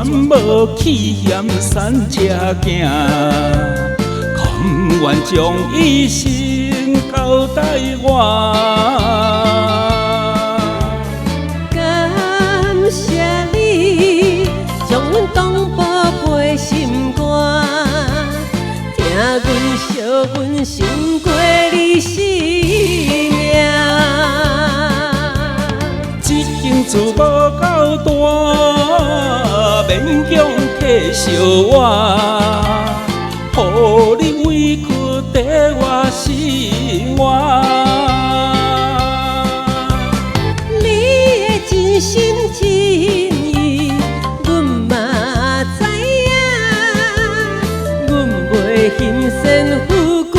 无气嫌山车行，空愿将一生交代我。感谢你将阮当宝贝心肝，听阮惜阮胜过你性命。这间厝无够大，勉强客笑我，予你委屈在我心肝。你的真心真意，阮嘛知影，阮袂欣羡富贵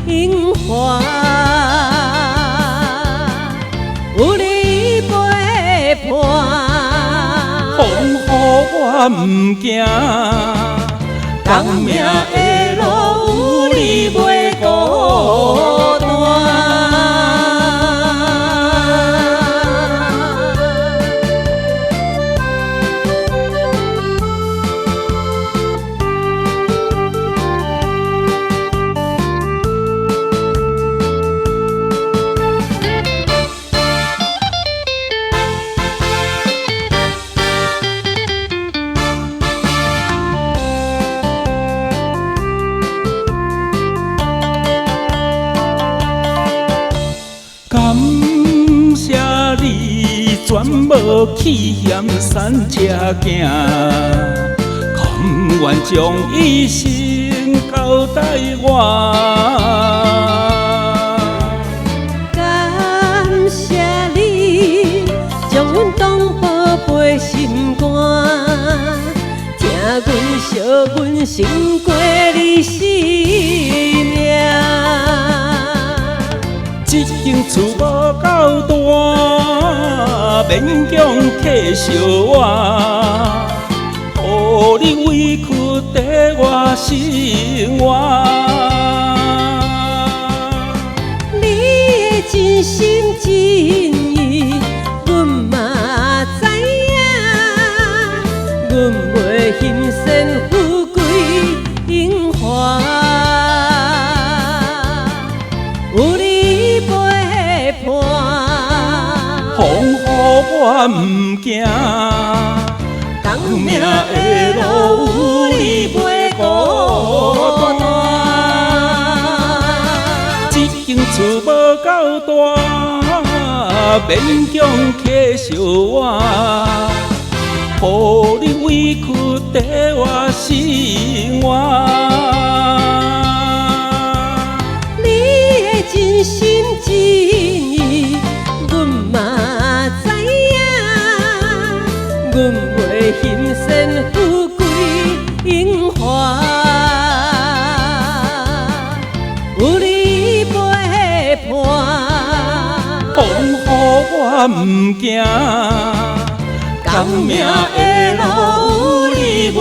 荣华。有你陪伴，风雨我毋惊，工命的路有你袂孤单。感谢你全无气嫌山车行，空愿将一生交代我。感谢你将阮当宝贝心肝，听阮惜阮胜过你性命。这间厝无够大，勉强客笑我，予你委屈在我心肝。你的真心真意，阮嘛知影，阮袂欣羡富贵荣华。有你陪伴，风雨我毋惊，工命的路有你袂孤单。这间厝无够大，勉强客笑我，予你委屈在我心肝。真心真意，阮嘛知影，阮袂欣羡富贵荣华。有你陪伴，风雨我毋惊，工命的路有你袂